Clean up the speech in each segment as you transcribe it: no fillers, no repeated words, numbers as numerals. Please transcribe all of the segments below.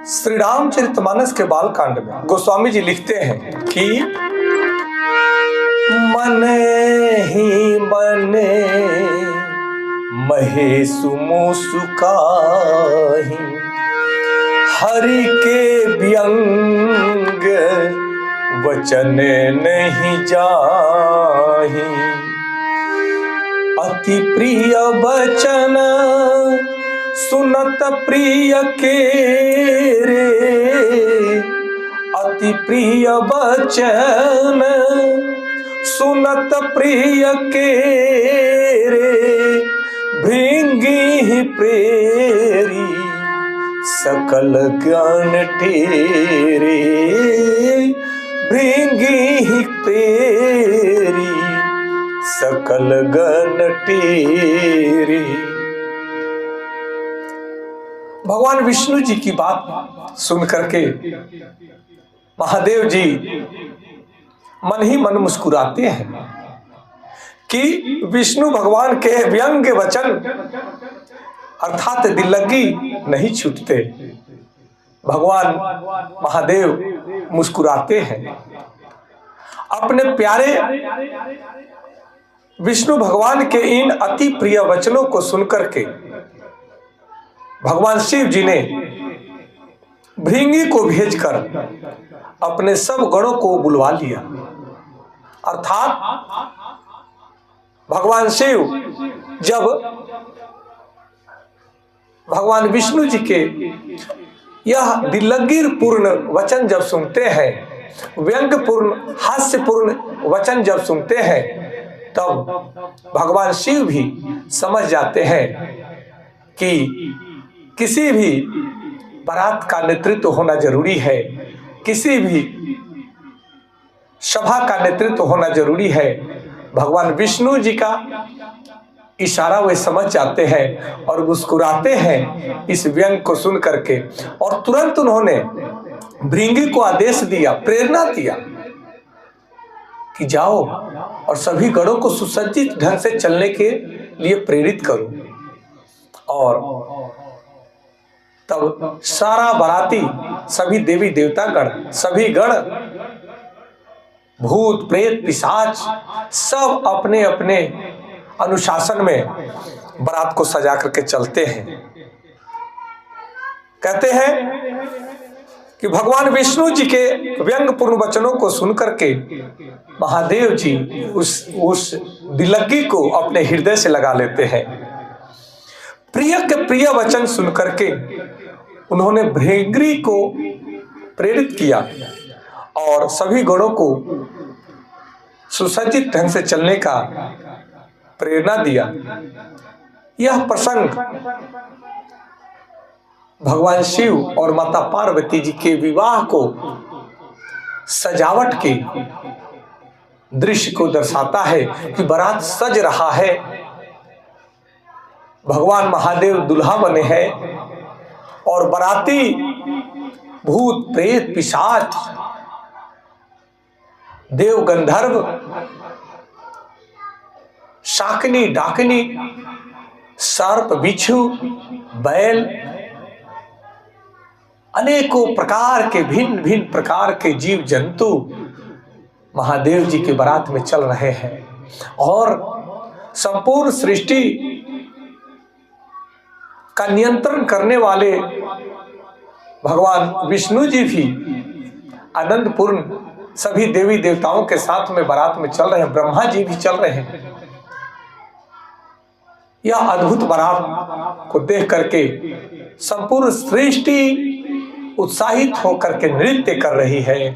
श्री रामचरितमानस के बालकांड में गोस्वामी जी लिखते हैं कि मने ही मने महेशु मुसुकाहि हरि के व्यंग वचन नहीं जाहि अति प्रिय वचन सुनत प्रिय के रे अति प्रिय वचन सुनत प्रिय के रे भृंगी ही प्रेरी सकल ज्ञान टेरे भृंगी ही प्रेरी सकल गण टेरे। भगवान विष्णु जी की बात सुन करके महादेव जी मन ही मन मुस्कुराते हैं कि विष्णु भगवान के व्यंग वचन अर्थात दिल्लगी नहीं छूटते। भगवान महादेव मुस्कुराते हैं। अपने प्यारे विष्णु भगवान के इन अति प्रिय वचनों को सुनकर के भगवान शिव जी ने भृंगी को भेजकर अपने सब गणों को बुलवा लिया। अर्थात भगवान शिव जब भगवान विष्णु जी के यह दिल्लगी पूर्ण वचन जब सुनते हैं, व्यंग पूर्ण हास्यपूर्ण वचन जब सुनते हैं, तब भगवान शिव भी समझ जाते हैं कि किसी भी बारात का नेतृत्व होना जरूरी है, किसी भी सभा का नेतृत्व होना जरूरी है। भगवान विष्णु जी का इशारा वे समझ जाते हैं और मुस्कुराते हैं इस व्यंग को सुन करके, और तुरंत उन्होंने भृंगी को आदेश दिया, प्रेरणा दिया कि जाओ और सभी गणों को सुसज्जित ढंग से चलने के लिए प्रेरित करो। और तब सारा बाराती, सभी देवी देवता गण, सभी गण, भूत प्रेत पिशाच सब अपने अपने अनुशासन में बारात को सजा करके चलते हैं। कहते हैं कि भगवान विष्णु जी के व्यंग पूर्ण वचनों को सुनकर के महादेव जी उस दिल्लगी को अपने हृदय से लगा लेते हैं। प्रिय के प्रिय वचन सुनकर के उन्होंने भृंगी को प्रेरित किया और सभी गणों को सुसज्जित ढंग से चलने का प्रेरणा दिया। यह प्रसंग भगवान शिव और माता पार्वती जी के विवाह को सजावट के दृश्य को दर्शाता है कि बारात सज रहा है, भगवान महादेव दुल्हा बने हैं और बाराती भूत प्रेत पिशाच देव गंधर्व शाकनी डाकनी सर्प बिच्छू बैल अनेकों प्रकार के भिन्न भिन्न प्रकार के जीव जंतु महादेव जी के बारात में चल रहे हैं और संपूर्ण सृष्टि का नियंत्रण करने वाले भगवान विष्णु जी भी आनंदपूर्ण सभी देवी देवताओं के साथ में बारात में चल रहे हैं, ब्रह्मा जी भी चल रहे हैं। यह अद्भुत बारात को देख करके संपूर्ण सृष्टि उत्साहित होकर के नृत्य कर रही है।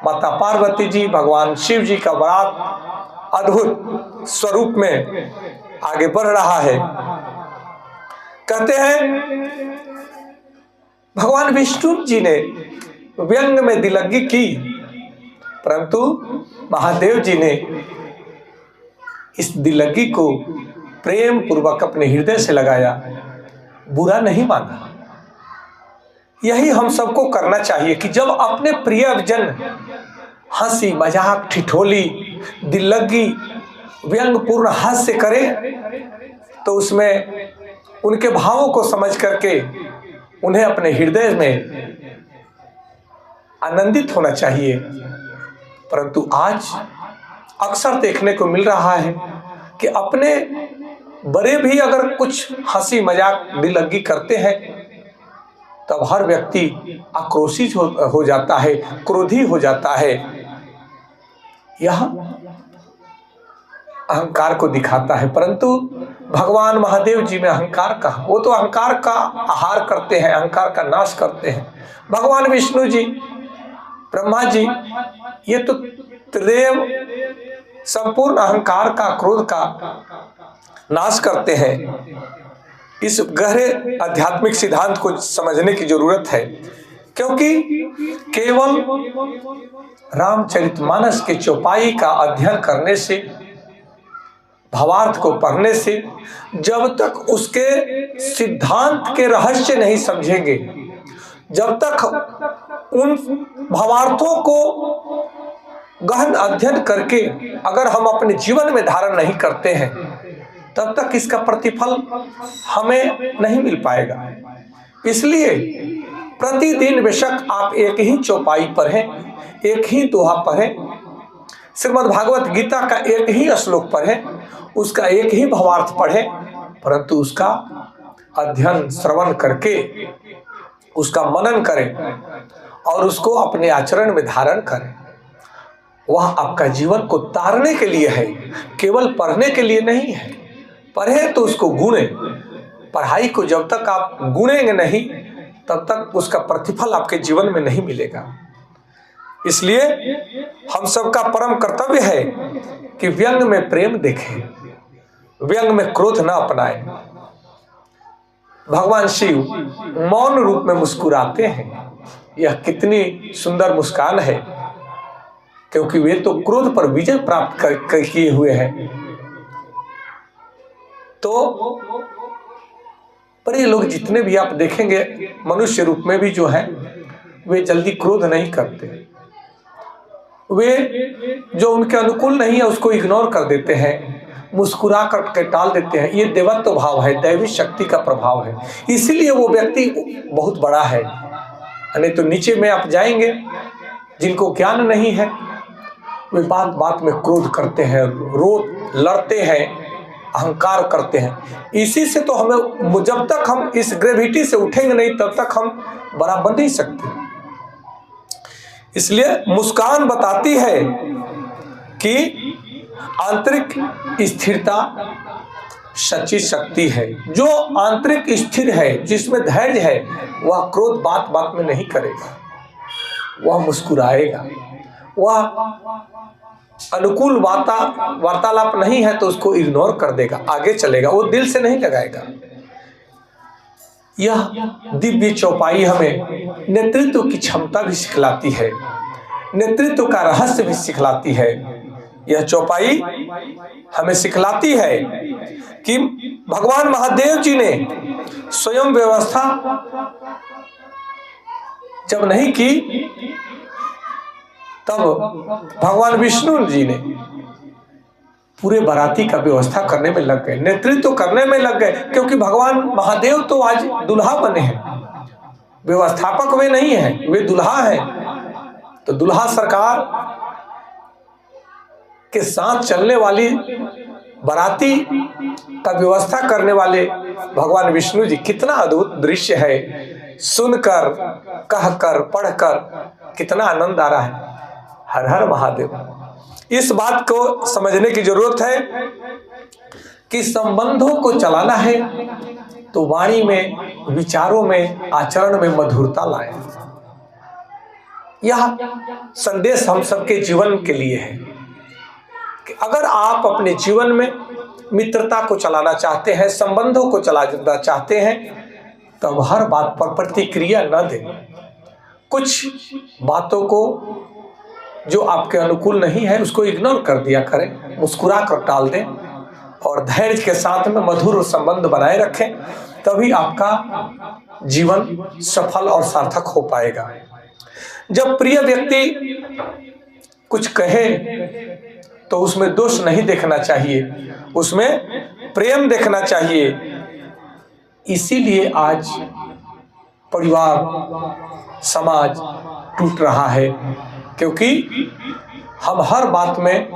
माता पार्वती जी, भगवान शिव जी का बारात अद्भुत स्वरूप में आगे बढ़ रहा है। कहते हैं भगवान विष्णु जी ने व्यंग में दिल्लगी की, परंतु महादेव जी ने इस दिल्लगी को प्रेम पूर्वक अपने हृदय से लगाया, बुरा नहीं माना। यही हम सबको करना चाहिए कि जब अपने प्रियजन हंसी मजाक ठिठोली दिल्लगी व्यंगपूर्ण हास्य करे तो उसमें उनके भावों को समझ करके उन्हें अपने हृदय में आनंदित होना चाहिए। परंतु आज अक्सर देखने को मिल रहा है कि अपने बड़े भी अगर कुछ हंसी मजाक दिललगी करते हैं तब हर व्यक्ति आक्रोशित हो जाता है, क्रोधी हो जाता है। यह अहंकार को दिखाता है। परंतु भगवान महादेव जी में अहंकार कहाँ? वो तो अहंकार का आहार करते हैं, अहंकार का नाश करते हैं। भगवान विष्णु जी, ब्रह्मा जी, ये तो त्रिदेव संपूर्ण अहंकार का, क्रोध का नाश करते हैं। इस गहरे आध्यात्मिक सिद्धांत को समझने की जरूरत है, क्योंकि केवल रामचरितमानस के चौपाई का अध्ययन करने से, भावार्थ को पढ़ने से, जब तक उसके सिद्धांत के रहस्य नहीं समझेंगे, जब तक उन भावार्थों को गहन अध्ययन करके अगर हम अपने जीवन में धारण नहीं करते हैं, तब तक इसका प्रतिफल हमें नहीं मिल पाएगा। इसलिए प्रतिदिन बेशक आप एक ही चौपाई पढ़ें, एक ही दोहा पढ़ें, श्रीमद् भागवत गीता का एक ही श्लोक पढ़ें, उसका एक ही भावार्थ पढ़ें, परंतु उसका अध्ययन श्रवण करके उसका मनन करें और उसको अपने आचरण में धारण करें। वह आपका जीवन को तारने के लिए है, केवल पढ़ने के लिए नहीं है। पढ़े तो उसको गुणे। पढ़ाई को जब तक आप गुणेंगे नहीं, तब तक उसका प्रतिफल आपके जीवन में नहीं मिलेगा। इसलिए हम सबका परम कर्तव्य है कि व्यंग में प्रेम देखें, व्यंग में क्रोध न अपनाएं। भगवान शिव मौन रूप में मुस्कुराते हैं। यह कितनी सुंदर मुस्कान है, क्योंकि वे तो क्रोध पर विजय प्राप्त किए हुए हैं। तो पर ये लोग जितने भी आप देखेंगे मनुष्य रूप में भी जो है, वे जल्दी क्रोध नहीं करते। वे जो उनके अनुकूल नहीं है उसको इग्नोर कर देते हैं, मुस्कुरा करके टाल देते हैं। ये देवत्व भाव है, दैवी शक्ति का प्रभाव है। इसीलिए वो व्यक्ति बहुत बड़ा है। नहीं तो नीचे में आप जाएंगे, जिनको ज्ञान नहीं है वे बात बात में क्रोध करते हैं, लड़ते हैं, अहंकार करते हैं। इसी से तो हमें, जब तक हम इस ग्रेविटी से उठेंगे नहीं, तब तक हम बड़ा बन नहीं सकते। इसलिए मुस्कान बताती है कि आंतरिक स्थिरता सच्ची शक्ति है। जो आंतरिक स्थिर है, जिसमें धैर्य है, वह क्रोध बात बात में नहीं करेगा, वह मुस्कुराएगा। वह अनुकूल वार्तालाप नहीं है तो उसको इग्नोर कर देगा, आगे चलेगा, वो दिल से नहीं लगाएगा। यह दिव्य चौपाई हमें नेतृत्व की क्षमता भी सिखलाती है, नेतृत्व का रहस्य भी सिखलाती है। यह चौपाई हमें सिखलाती है कि भगवान महादेव जी ने स्वयं व्यवस्था जब नहीं की, तब भगवान विष्णु जी ने पूरे बाराती का व्यवस्था करने में लग गए, नेतृत्व करने में लग गए। क्योंकि भगवान महादेव तो आज दुल्हा बने हैं, व्यवस्थापक वे नहीं हैं, वे दुल्हा हैं। तो दुल्हा सरकार के साथ चलने वाली बाराती का व्यवस्था करने वाले भगवान विष्णु जी, कितना अद्भुत दृश्य है। सुनकर, कहकर, पढ़कर कितना आनंद आ रहा है। हर हर महादेव। इस बात को समझने की जरूरत है कि संबंधों को चलाना है तो वाणी में, विचारों में, आचरण में मधुरता लाएं। यह संदेश हम सबके जीवन के लिए है कि अगर आप अपने जीवन में मित्रता को चलाना चाहते हैं, संबंधों को चलाना चाहते हैं, तब हर बात पर प्रतिक्रिया न दें। कुछ बातों को जो आपके अनुकूल नहीं है उसको इग्नोर कर दिया करें, मुस्कुरा कर टाल दें और धैर्य के साथ में मधुर संबंध बनाए रखें, तभी आपका जीवन सफल और सार्थक हो पाएगा। जब प्रिय व्यक्ति कुछ कहे तो उसमें दोष नहीं देखना चाहिए, उसमें प्रेम देखना चाहिए। इसीलिए आज परिवार, समाज टूट रहा है, क्योंकि हम हर बात में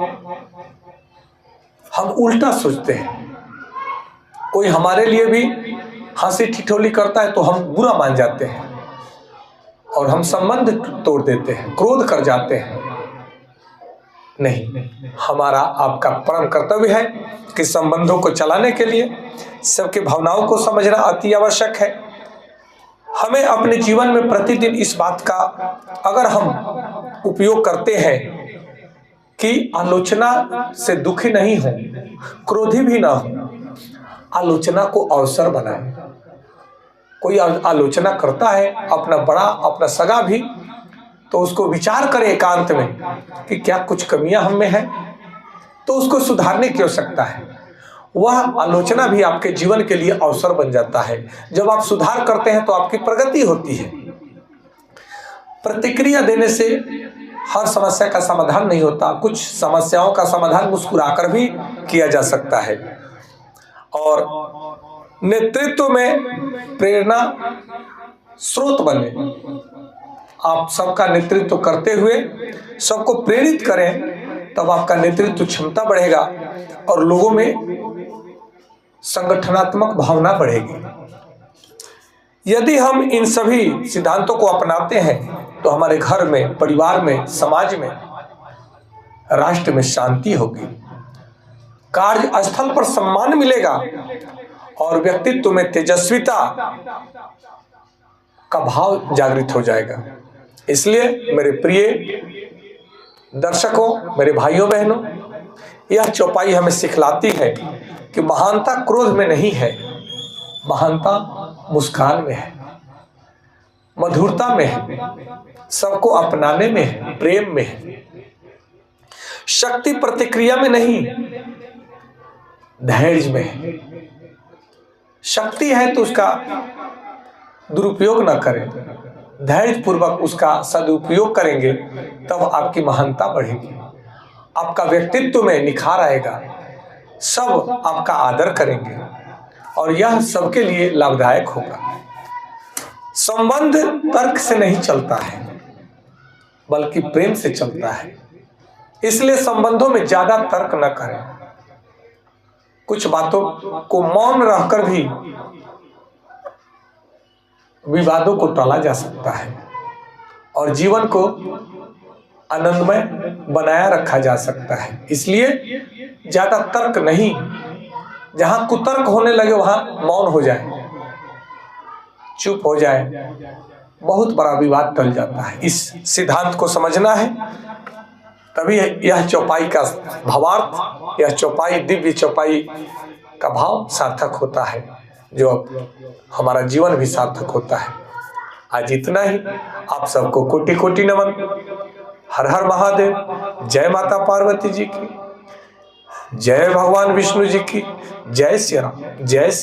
हम उल्टा सोचते हैं। कोई हमारे लिए भी हंसी ठिठोली करता है तो हम बुरा मान जाते हैं और हम संबंध तोड़ देते हैं, क्रोध कर जाते हैं। नहीं, हमारा आपका परम कर्तव्य है कि संबंधों को चलाने के लिए सबके भावनाओं को समझना अति आवश्यक है। हमें अपने जीवन में प्रतिदिन इस बात का अगर हम उपयोग करते हैं कि आलोचना से दुखी नहीं हो, क्रोधी भी ना हो, आलोचना को अवसर बनाएं। कोई आलोचना करता है, अपना बड़ा, अपना सगा भी, तो उसको विचार करें एकांत में कि क्या कुछ कमियां हम में हैं, तो उसको सुधारने की आवश्यकता है। वह आलोचना भी आपके जीवन के लिए अवसर बन जाता है। जब आप सुधार करते हैं तो आपकी प्रगति होती है। प्रतिक्रिया देने से हर समस्या का समाधान नहीं होता। कुछ समस्याओं का समाधान मुस्कुराकर भी किया जा सकता है। और नेतृत्व में प्रेरणा स्रोत बने। आप सबका नेतृत्व करते हुए सबको प्रेरित करें, तब आपका नेतृत्व क्षमता बढ़ेगा और लोगों में संगठनात्मक भावना बढ़ेगी। यदि हम इन सभी सिद्धांतों को अपनाते हैं तो हमारे घर में, परिवार में, समाज में, राष्ट्र में शांति होगी, कार्यस्थल पर सम्मान मिलेगा और व्यक्तित्व में तेजस्विता का भाव जागृत हो जाएगा। इसलिए मेरे प्रिय दर्शकों, मेरे भाइयों बहनों, यह चौपाई हमें सिखलाती है कि महानता क्रोध में नहीं है, महानता मुस्कान में है, मधुरता में है, सबको अपनाने में है, प्रेम में है। शक्ति प्रतिक्रिया में नहीं, धैर्य में है। शक्ति है तो उसका दुरुपयोग न करें, धैर्य पूर्वक उसका सदुपयोग करेंगे, तब आपकी महानता बढ़ेगी, आपका व्यक्तित्व में निखार आएगा, सब आपका आदर करेंगे और यह सबके लिए लाभदायक होगा। संबंध तर्क से नहीं चलता है, बल्कि प्रेम से चलता है। इसलिए संबंधों में ज्यादा तर्क न करें। कुछ बातों को मौन रहकर भी विवादों को टाला जा सकता है और जीवन को आनंदमय बनाया रखा जा सकता है। इसलिए ज्यादा तर्क नहीं, जहां कुतर्क होने लगे वहां मौन हो जाए, चुप हो जाए, बहुत बड़ा विवाद टल जाता है। इस सिद्धांत को समझना है, तभी यह चौपाई का भावार्थ, यह चौपाई, दिव्य चौपाई का भाव सार्थक होता है, जो अब हमारा जीवन भी सार्थक होता है। आज इतना ही। आप सबको कोटि कोटि नमन। हर हर महादेव। जय माता पार्वती जी की, जय भगवान विष्णु जी की, जय श्री राम, जय श्री